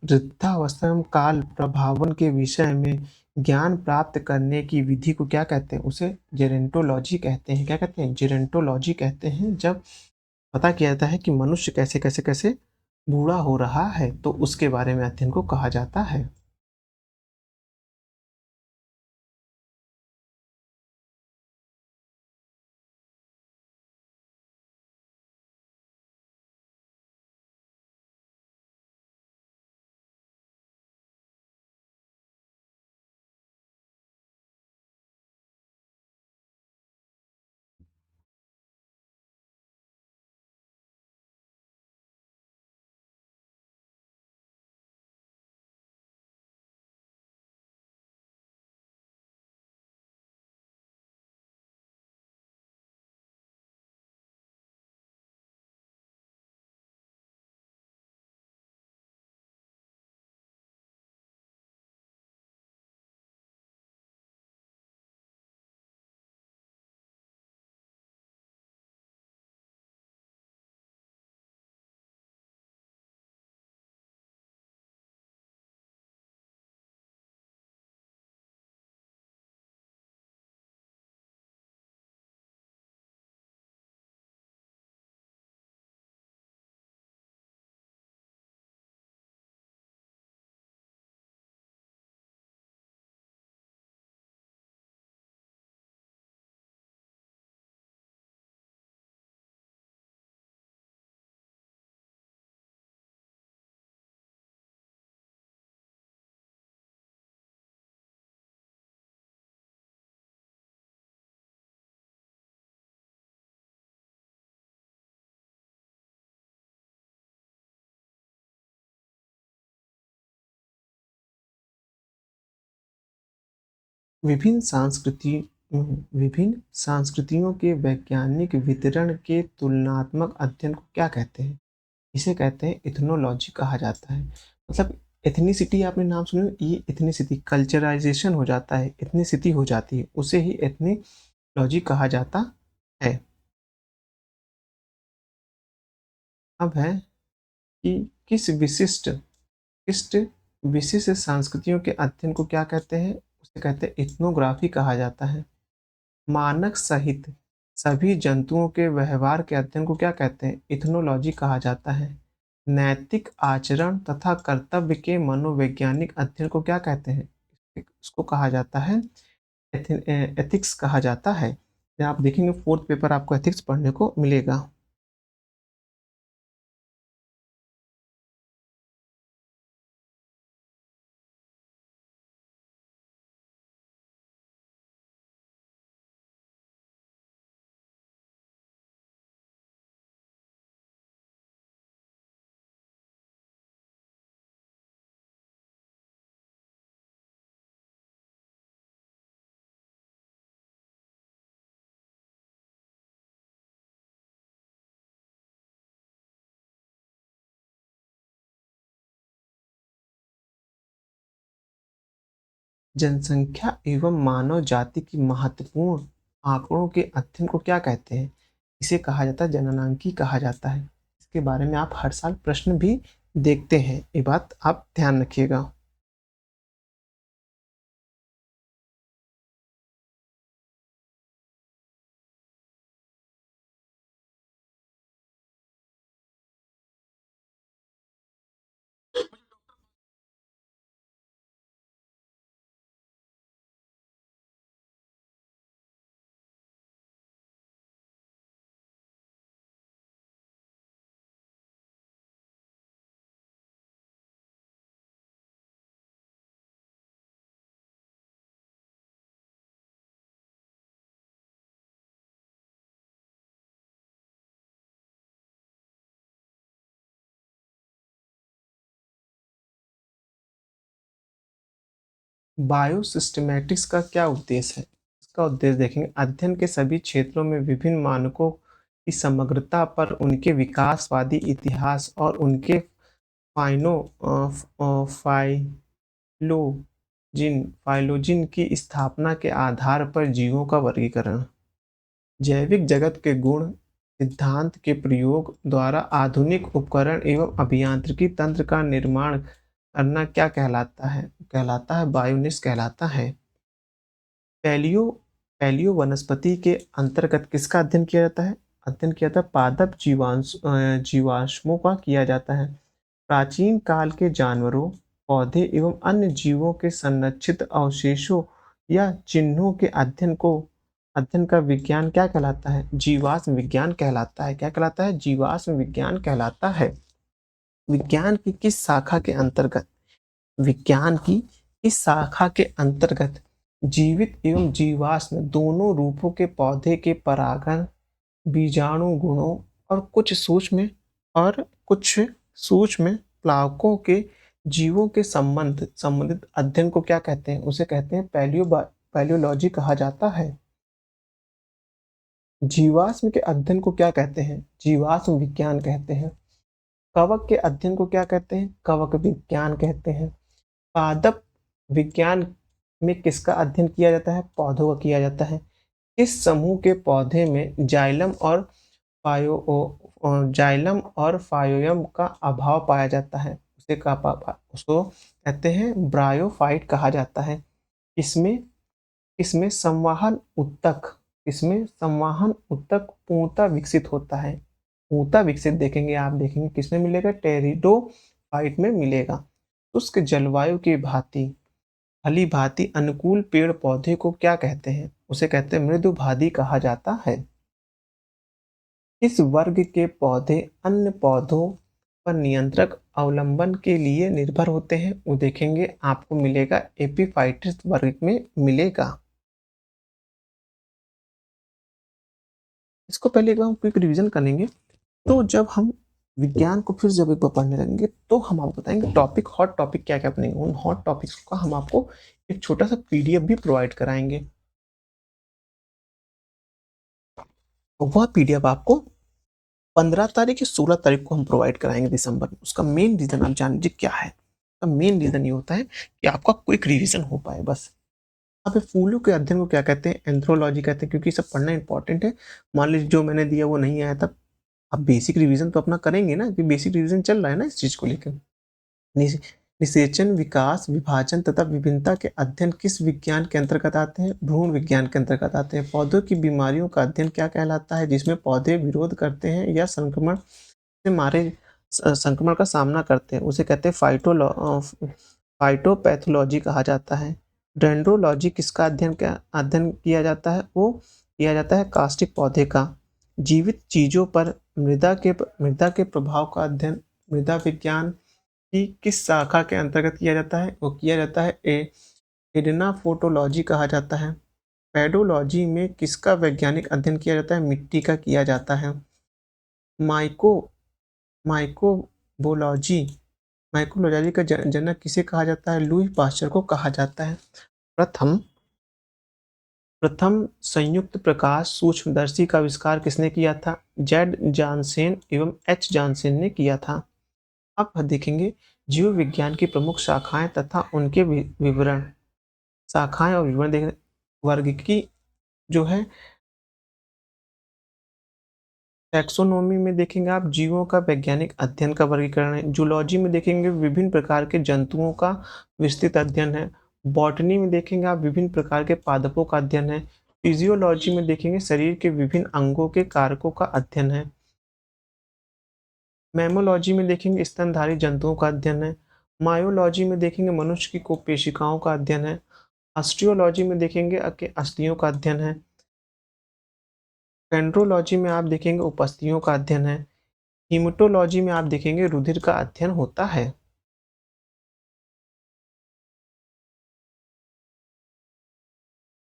वृद्धावस्था एवं काल प्रभावन के विषय में ज्ञान प्राप्त करने की विधि को क्या कहते हैं? उसे जेरोंटोलॉजी कहते हैं। क्या कहते हैं? जेरोंटोलॉजी कहते हैं। जब पता किया जाता है कि मनुष्य कैसे बूढ़ा हो रहा है, तो उसके बारे में अध्ययन को कहा जाता है। विभिन्न विभिन्न संस्कृतियों के वैज्ञानिक वितरण के तुलनात्मक अध्ययन को क्या कहते हैं? इसे कहते हैं एथनोलॉजी कहा जाता है। मतलब एथनिसिटी आपने नाम सुना है? ये एथनिसिटी कल्चराइज़ेशन हो जाता है, एथनिसिटी हो जाती है, उसे ही एथनोलॉजी कहा जाता है। अब है कि किस विशिष्ट संस्कृतियों के अध्ययन को क्या कहते हैं? उसे कहते हैं एथनोग्राफी कहा जाता है। मानक सहित सभी जंतुओं के व्यवहार के अध्ययन को क्या कहते हैं? इथ्नोलॉजी कहा जाता है। नैतिक आचरण तथा कर्तव्य के मनोवैज्ञानिक अध्ययन को क्या कहते हैं? इसको कहा जाता है एथिक्स कहा जाता है। ये आप देखेंगे 4th पेपर आपको एथिक्स पढ़ने को मिलेगा। जनसंख्या एवं मानव जाति की महत्वपूर्ण आंकड़ों के अध्ययन को क्या कहते हैं? इसे कहा जाता है जननांकी कहा जाता है। इसके बारे में आप हर साल प्रश्न भी देखते हैं, ये बात आप ध्यान रखिएगा। बायोसिस्टेमैटिक्स का क्या उद्देश्य है? इसका उद्देश्य देखेंगे, अध्ययन के सभी क्षेत्रों में विभिन्न मानकों की समग्रता पर उनके विकासवादी इतिहास और उनके फाइनो फाइलोजिन की स्थापना के आधार पर जीवों का वर्गीकरण। जैविक जगत के गुण सिद्धांत के प्रयोग द्वारा आधुनिक उपकरण एवं अभियांत्रिकी तंत्र का निर्माण करना क्या कहलाता है? कहलाता है बायोनिस कहलाता है। पैलियो पैलियो वनस्पति के अंतर्गत किसका अध्ययन किया जाता है? अध्ययन किया जाता है पादप जीवाश्मों का किया जाता है। प्राचीन काल के जानवरों, पौधे एवं अन्य जीवों के संरक्षित अवशेषों या चिन्हों के अध्ययन का विज्ञान क्या कहलाता है? जीवाश्म विज्ञान कहलाता है। क्या कहलाता है? जीवाश्म विज्ञान कहलाता है। विज्ञान की किस शाखा के अंतर्गत विज्ञान की इस शाखा के अंतर्गत जीवित एवं जीवाश्म दोनों रूपों के पौधे के परागण, बीजाणु गुणों और कुछ सूक्ष्म प्लावकों के जीवों के संबंधित अध्ययन को क्या कहते हैं? उसे कहते हैं पैलियोलॉजी कहा जाता है। जीवाश्म के अध्ययन को क्या कहते हैं? जीवाश्म विज्ञान कहते हैं। कवक के अध्ययन को क्या कहते हैं? कवक विज्ञान कहते हैं। पादप विज्ञान में किसका अध्ययन किया जाता है? पौधों का किया जाता है। इस समूह के पौधे में जाइलम और फायोयम का अभाव पाया जाता है। उसको कहते हैं ब्रायोफाइट कहा जाता है। इसमें इसमें संवहन ऊतक पूर्णतः विकसित होता है। पूर्णतः विकसित देखेंगे किसमें मिलेगा? टेरिडोफाइट में मिलेगा। शुष्क जलवायु की भली भांति अनुकूल पेड़ पौधे को क्या कहते हैं? उसे कहते हैं मृदुभादी कहा जाता है। इस वर्ग के पौधे अन्य पौधों पर नियंत्रक अवलंबन के लिए निर्भर होते हैं। वो देखेंगे आपको मिलेगा एपीफाइट्स वर्ग में मिलेगा। इसको पहले एक बार हम क्विक रिवीजन करेंगे। तो जब हम विज्ञान को फिर जब एक बार पढ़ने लगेंगे तो हम आपको बताएंगे हॉट टॉपिक क्या क्या बनेंगे। उन हॉट टॉपिक्स का हम आपको एक छोटा सा पीडीएफ भी प्रोवाइड कराएंगे। वह पीडीएफ आपको 15 तारीख या 16 तारीख को हम प्रोवाइड कराएंगे दिसंबर में। उसका मेन रीजन आप जान लीजिए क्या है। उसका मेन रीजन ये होता है कि आपका क्विक रिवीजन हो पाए बस। अब फूलों के अध्ययन को क्या कहते हैं? एंथ्रोलॉजी कहते हैं, क्योंकि सब पढ़ना इंपॉर्टेंट है। मान लीजिए जो मैंने दिया वो नहीं आया था, अब बेसिक रिवीजन तो अपना करेंगे ना, कि बेसिक रिवीजन चल रहा है ना इस चीज को लेकर। निषेचन, विकास, विभाजन तथा विभिन्नता के अध्ययन किस विज्ञान के अंतर्गत आते हैं? भ्रूण विज्ञान के अंतर्गत आते हैं। पौधों की बीमारियों का अध्ययन क्या कहलाता है? जिसमें पौधे विरोध करते हैं या संक्रमण का सामना करते हैं, उसे कहते हैं फाइटोपैथोलॉजी कहा जाता है। डेंड्रोलॉजी किसका अध्ययन किया जाता है? वो किया जाता है कास्टिक पौधे का। जीवित चीजों पर मृदा के प्रभाव का अध्ययन मृदा विज्ञान की किस शाखा के अंतर्गत किया जाता है? वो किया जाता है एडेनाफोटोलॉजी कहा जाता है। पेडोलॉजी में किसका वैज्ञानिक अध्ययन किया जाता है? मिट्टी का किया जाता है। माइको माइकोबोलॉजी माइकोलॉजी का जनक किसे कहा जाता है? लुई पास्चर को कहा जाता है। प्रथम संयुक्त प्रकाश सूक्ष्मदर्शी का आविष्कार किसने किया था? जेड जॉनसन एवं एच जॉनसन ने किया था। अब देखेंगे जीव विज्ञान की प्रमुख शाखाएं तथा उनके विवरण। शाखाएं और विवरण देख वर्ग की जो है टैक्सोनॉमी में देखेंगे आप जीवों का वैज्ञानिक अध्ययन का वर्गीकरण है। जूलॉजी में देखेंगे विभिन्न प्रकार के जंतुओं का विस्तृत अध्ययन है। बॉटनी में देखेंगे आप विभिन्न प्रकार के पादपों का अध्ययन है। फिजियोलॉजी में देखेंगे शरीर के विभिन्न अंगों के कारकों का अध्ययन है। मैमोलॉजी में देखेंगे स्तनधारी जंतुओं का अध्ययन है। मायोलॉजी में देखेंगे मनुष्य की कोशिकाओं का अध्ययन है। ऑस्टियोलॉजी में देखेंगे अस्थियों का अध्ययन है। डेंड्रोलॉजी में आप देखेंगे उपस्थियों का अध्ययन है। हीमेटोलॉजी में आप देखेंगे रुधिर का अध्ययन होता है।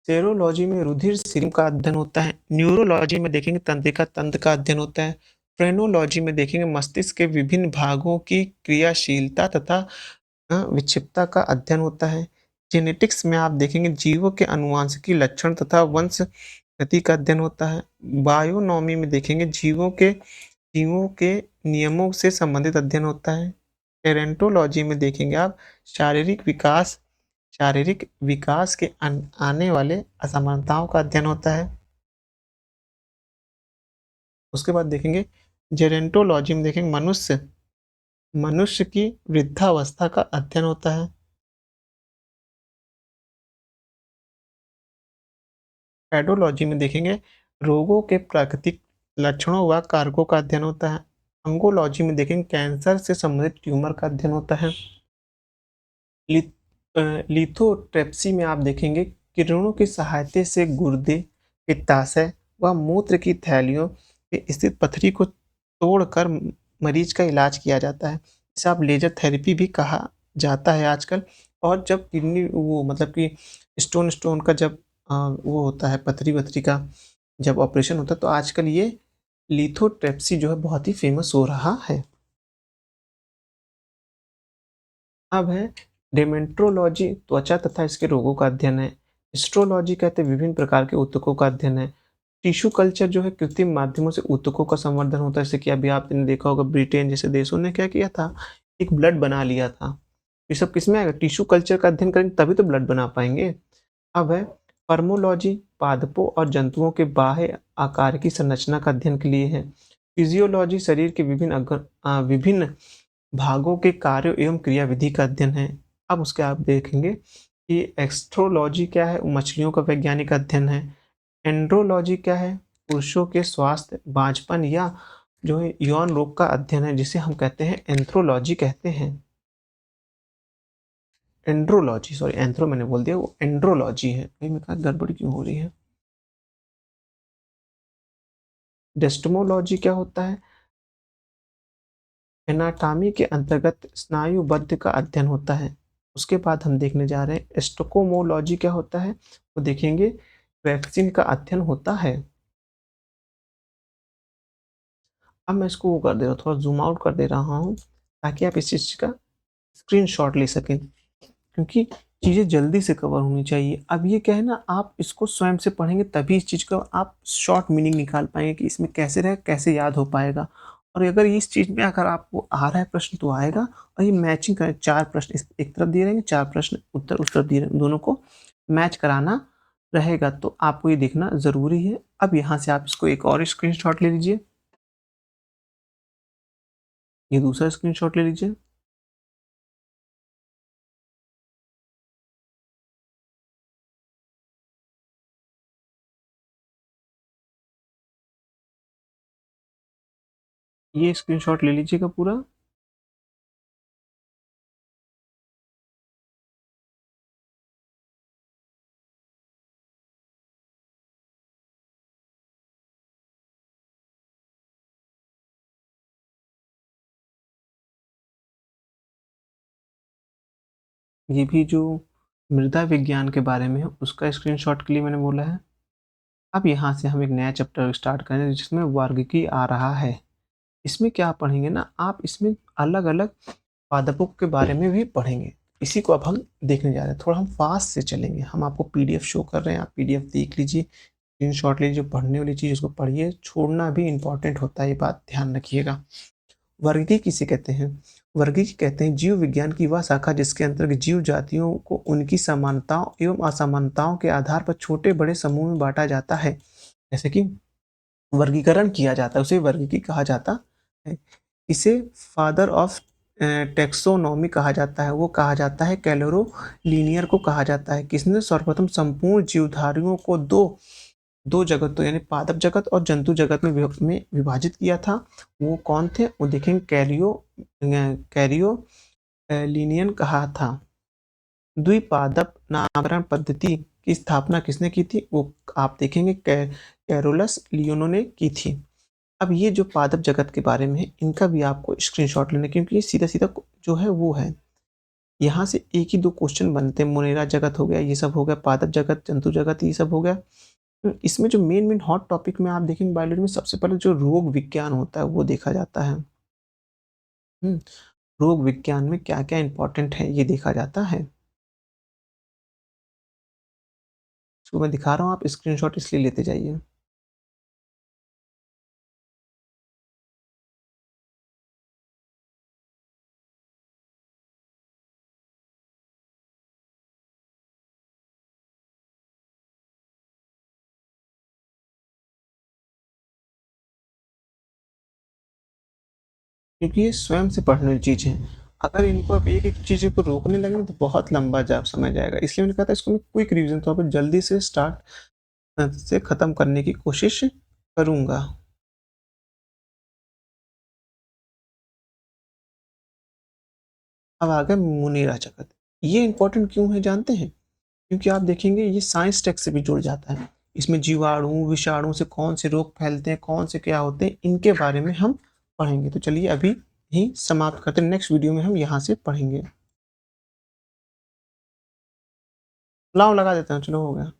सेरोलॉजी में रुधिर सीरम का अध्ययन होता है। न्यूरोलॉजी में देखेंगे तंत्रिका तंत्र का अध्ययन होता है। फ्रेनोलॉजी में देखेंगे मस्तिष्क के विभिन्न भागों की क्रियाशीलता तथा विक्षिप्तता का अध्ययन होता है। जेनेटिक्स में आप देखेंगे जीवों के आनुवांशिकी लक्षण तथा वंश गति का अध्ययन होता है। बायोनॉमी में देखेंगे जीवों के नियमों से संबंधित अध्ययन होता है। एरेंटोलॉजी में देखेंगे आप शारीरिक विकास के आने वाले असमानताओं का अध्ययन होता है। उसके बाद देखेंगे जेरेंटोलॉजी में देखेंगे मनुष्य की वृद्धावस्था का अध्ययन होता है। पेडोलॉजी में देखेंगे रोगों के प्राकृतिक लक्षणों व कारकों का अध्ययन होता है। अंगोलॉजी में देखेंगे कैंसर से संबंधित ट्यूमर का अध्ययन होता है। लिथ लिथोट्रिप्सी में आप देखेंगे किरणों की सहायता से गुर्दे, पित्ताशय व मूत्र की थैलियों में स्थित पथरी को तोड़कर मरीज का इलाज किया जाता है। इसे आप लेजर थेरेपी भी कहा जाता है आजकल। और जब किडनी वो मतलब कि स्टोन का जब वो होता है पथरी-वथरी का जब ऑपरेशन होता है तो आजकल ये लिथोट्रिप्सी जो है बहुत ही फ़ेमस हो रहा है। अब है डेमेट्रोलॉजी त्वचा तथा इसके रोगों का अध्ययन है। हिस्टोलॉजी कहते हैं विभिन्न प्रकार के ऊतकों का अध्ययन है। टिश्यू कल्चर जो है कृत्रिम माध्यमों से ऊतकों का संवर्धन होता है, जैसे कि अभी आपने देखा होगा ब्रिटेन जैसे देशों ने क्या किया था, एक ब्लड बना लिया था। ये सब किसमें आएगा? टिश्यू कल्चर का अध्ययन करेंगे तभी तो ब्लड बना पाएंगे। अब है स्पर्मोलॉजी पादपों और जंतुओं के बाह्य आकार की संरचना का अध्ययन के लिए है। फिजियोलॉजी शरीर के विभिन्न भागों के कार्यों एवं क्रियाविधि का अध्ययन है। अब उसके आप देखेंगे कि एस्ट्रोलॉजी क्या है? मछलियों का वैज्ञानिक अध्ययन है। एंड्रोलॉजी क्या है? पुरुषों के स्वास्थ्य, बांझपन या जो है यौन रोग का अध्ययन है, जिसे हम कहते हैं एंथ्रोलॉजी कहते हैं। एंड्रोलॉजी सॉरी एंथ्रो मैंने बोल दिया, वो एंड्रोलॉजी है। कहीं मैं कहा गड़बड़ क्यों हो रही है? डेस्टमोलॉजी क्या होता है? एनाटॉमी के अंतर्गत स्नायुबद्ध का अध्ययन होता है। उसके बाद हम देखने जा रहे हैं एस्टोकोमोलॉजी क्या होता है? तो देखेंगे वैक्सीन का अध्ययन होता है। अब मैं इसको वो कर दे रहा हूँ, थोड़ा ज़ूम आउट कर दे रहा हूँ ताकि आप इस चीज़ का स्क्रीनशॉट ले सकें, क्योंकि चीज़ें जल्दी से कवर होनी चाहिए। अब ये क्या है ना, आप इसको स्वयं से पढ़ेंगे तभी इस चीज़ का आप शॉर्ट मीनिंग निकाल पाएँगे कि इसमें कैसे रहे, कैसे याद हो पाएगा। और अगर इस चीज़ में अगर आपको आ रहा है प्रश्न तो आएगा, और ये मैचिंग करें 4 प्रश्न इस एक तरफ दिए रहेंगे, 4 प्रश्न उत्तर उस तरफ दिए रहेंगे, दोनों को मैच कराना रहेगा, तो आपको ये देखना ज़रूरी है। अब यहाँ से आप इसको एक और स्क्रीनशॉट ले लीजिए, ये दूसरा स्क्रीनशॉट ले लीजिए। ये स्क्रीनशॉट ले लीजिएगा पूरा। ये भी जो मृदा विज्ञान के बारे में है, उसका स्क्रीनशॉट के लिए मैंने बोला है। अब यहाँ से हम एक नया चैप्टर स्टार्ट करें जिसमें वर्गीकी आ रहा है। इसमें क्या पढ़ेंगे ना, आप इसमें अलग-अलग पादपों के बारे में भी पढ़ेंगे। इसी को अब हम देखने जा रहे हैं। थोड़ा हम फास्ट से चलेंगे। हम आपको पीडीएफ शो कर रहे हैं, आप पीडीएफ देख लीजिए, स्क्रीनशॉट लीजिए, जो पढ़ने वाली चीज़ उसको पढ़िए, छोड़ना भी इम्पोर्टेंट होता है, ये बात ध्यान रखिएगा। वर्गीकी किसे कहते हैं? वर्गीकी कहते हैं जीव विज्ञान की वह शाखा जिसके अंतर्गत जीव जातियों को उनकी समानताओं एवं असमानताओं के आधार पर छोटे-बड़े समूह में बाँटा जाता है। जैसे कि वर्गीकरण किया जाता है, उसे वर्गीकी कहा जाता है। इसे फादर ऑफ टैक्सोनॉमी कहा जाता है, वो कहा जाता है कैलोरो लीनियर को कहा जाता है। किसने सर्वप्रथम संपूर्ण जीवधारियों को दो दो जगतों यानी पादप जगत और जंतु जगत में विभाजित किया था? वो कौन थे? वो देखेंगे कैरियो लीनियन कहा था। द्विपादप नामकरण पद्धति की स्थापना किसने की थी? वो आप देखेंगे कैरोलस लियोनो ने की थी। अब ये जो पादप जगत के बारे में है, इनका भी आपको स्क्रीनशॉट लेना है, क्योंकि ये सीधा-सीधा जो है वो है। यहाँ से एक ही 2 क्वेश्चन बनते हैं, मोनेरा जगत हो गया, ये सब हो गया, पादप जगत, जंतु जगत, ये सब हो गया। इसमें जो मेन हॉट टॉपिक में आप देखेंगे बायोलॉजी में सबसे पहले जो रोग विज्ञान होता है, वो देखा जाता है। हुँ, रोग विज्ञान में क्या-क्या इम्पोर्टेंट है, ये देखा जाता है। इसको मैं दिखा रहा हूँ, आप स्क्रीनशॉट इसलिए लेते जाइए। क्योंकि ये स्वयं से पढ़ने वाली चीज़ है। अगर इनको आप एक-एक चीज़ को रोकने लगेंगे तो बहुत लंबा जा समय जाएगा। इसलिए मैंने कहा था इसको मैं क्विक रिवीजन तौर पे जल्दी से से ख़त्म करने की कोशिश करूँगा। अब आ गया मुनीरा चकत। ये इम्पोर्टेंट क्यों है जानते हैं? क्योंकि आप देखेंगे ये साइंस टेक्स्ट से भी जुड़ जाता है। इसमें जीवाणु, विषाणु से कौन से रोग फैलते हैं, कौन से क्या होते हैं, इनके बारे में हम पढ़ेंगे। तो चलिए अभी यहीं समाप्त करते हैं, नेक्स्ट वीडियो में हम यहाँ से पढ़ेंगे। अलार्म लगा देता हूँ, चलो हो गया।